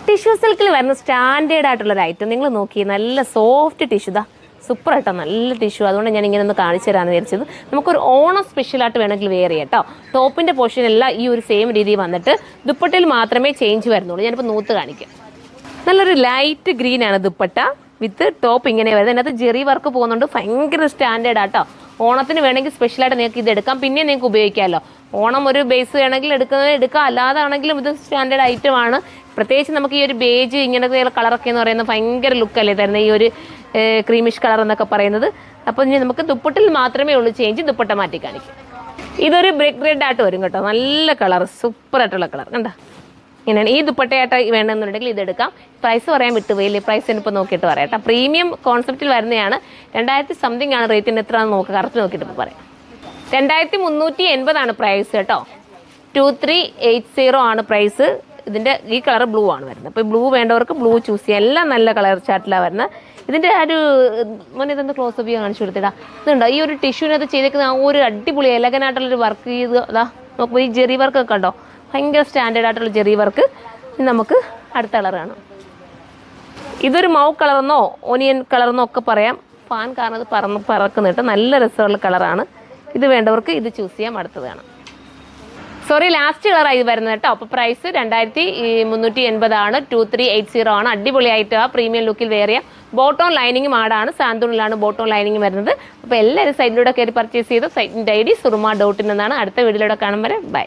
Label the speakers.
Speaker 1: Tissue സിൽക്കിൽ വരുന്ന standard ആയിട്ടുള്ളൊരു ഐറ്റം നിങ്ങൾ നോക്കി, നല്ല സോഫ്റ്റ് ടിഷ്യൂ. ഇതാ സൂപ്പർ ആയിട്ടോ, നല്ല ടിഷ്യൂ. അതുകൊണ്ട് ഞാൻ ഇങ്ങനെ ഒന്ന് കാണിച്ചു തരാമെന്ന് വിചാരിച്ചത്. നമുക്കൊരു ഓണം സ്പെഷ്യലായിട്ട് വേണമെങ്കിൽ വെയർ ചെയ്യാം കേട്ടോ. ടോപ്പിൻ്റെ പോർഷനെല്ലാം ഈ ഒരു സെയിം രീതിയിൽ വന്നിട്ട് ദുപ്പട്ടയിൽ മാത്രമേ ചേഞ്ച് വരുന്നുള്ളൂ. ഞാനിപ്പോൾ നൂത്ത് കാണിക്കാം. നല്ലൊരു ലൈറ്റ് ഗ്രീൻ ആണ് ദുപ്പട്ട വിത്ത് ടോപ്പ് ഇങ്ങനെ വരുന്നത്. അതിനകത്ത് ജെറി വർക്ക് പോകുന്നുണ്ട്. ഭയങ്കര സ്റ്റാൻഡേർഡ് ആട്ടോ. ഓണത്തിന് വേണമെങ്കിൽ സ്പെഷ്യലായിട്ട് നിങ്ങൾക്ക് ഇത് എടുക്കാം, പിന്നെ നിങ്ങൾക്ക് ഉപയോഗിക്കാമല്ലോ. ഓണം ഒരു ബേസ് വേണമെങ്കിൽ എടുക്കാം, അല്ലാതെ ആണെങ്കിലും ഇത് സ്റ്റാൻഡേർഡ് ഐറ്റം ആണ്. പ്രത്യേകിച്ച് നമുക്ക് ഈ ഒരു ബേജ് ഇങ്ങനത്തെ കളറൊക്കെ എന്ന് പറയുന്നത് ഭയങ്കര ലുക്കല്ലേ തരുന്നത്, ഈ ഒരു ക്രീമിഷ് കളർ എന്നൊക്കെ പറയുന്നത്. അപ്പോൾ ഇനി നമുക്ക് ദുപ്പട്ടിൽ മാത്രമേ ഉള്ളൂ ചേഞ്ച്. ദുപ്പട്ട മാറ്റി കാണിക്കും. ഇതൊരു ബ്രിക്ക് റെഡ് ആയിട്ട് വരും കേട്ടോ, നല്ല കളർ, സൂപ്പർ ആയിട്ടുള്ള കളർ കണ്ടോ. ഇങ്ങനെയാണ്. ഈ ദുപ്പട്ടയായിട്ട് വേണമെന്നുണ്ടെങ്കിൽ ഇതെടുക്കാം. പ്രൈസ് പറയാൻ വിട്ടുപോയില്ലേ, പ്രൈസ് എനിപ്പോൾ നോക്കിയിട്ട് പറയാം കേട്ടോ. പ്രീമിയം കോൺസെപ്റ്റിൽ വരുന്നതാണ്. 2000 സംതിങ് ആണ് റേറ്റിന്. എത്രയാണെന്ന് നോക്കുക, കറക്റ്റ് നോക്കിയിട്ട് ഇപ്പോൾ പറയാം. 2380 പ്രൈസ് കേട്ടോ. 2380 ആണ് പ്രൈസ്. ഇതിൻ്റെ ഈ കളർ ബ്ലൂ ആണ് വരുന്നത്. അപ്പോൾ ബ്ലൂ വേണ്ടവർക്ക് ബ്ലൂ ചൂസ് ചെയ്യാം. എല്ലാം നല്ല കളർ ചാർട്ടിലാണ് വരുന്നത്. ഇതിൻ്റെ ഒരു ഇതെന്ത് ക്ലോസ് അപ്പ് കാണിച്ചു കൊടുത്തിടാം. ഇതുണ്ടോ ഈ ഒരു ടിഷ്യൂവിനകത്ത് ചെയ്തേക്കുന്ന ആ ഒരു അടിപൊളി എലഗനായിട്ടുള്ളൊരു വർക്ക് ചെയ്ത് അതാ നോക്കുമ്പോൾ ഈ ജെറി വർക്കൊക്കെ ഉണ്ടോ, ഭയങ്കര സ്റ്റാൻഡേർഡ് ആയിട്ടുള്ള ജെറി വർക്ക്. നമുക്ക് അടുത്ത കളർ കാണാം. ഇതൊരു മൗ കളറെന്നോ ഓനിയൻ കളറെന്നോ ഒക്കെ പറയാം. ഫാൻ കാരണം അത് പറക്കുന്നിട്ട് നല്ല രസമുള്ള കളറാണ്. ഇത് വേണ്ടവർക്ക് ഇത് ചൂസ് ചെയ്യാം. അടുത്തത് കാണാം. സോറി, ലാസ്റ്റ് കളറായി വരുന്നത് കേട്ടോ. അപ്പോൾ പ്രൈസ് 2380 ആണ്. 2380 ആണ്. അടിപൊളിയായിട്ട് പ്രീമിയം ലുക്കിൽ വെയർ ചെയ്യാം. ബോട്ടോൺ ലൈനിങ്ങും ആടാണ്, സാന്തൂണിലാണ് ബോട്ടോൺ ലൈനിങ് വരുന്നത്. അപ്പോൾ എല്ലാവരും സൈഡിലൂടെ കയറി പർച്ചേസ് ചെയ്ത് സൈറ്റിൻ്റെ ID surma.in എന്നാണ്. അടുത്ത വീഡിയോയിലൂടെ കാണും വരെ ബൈ.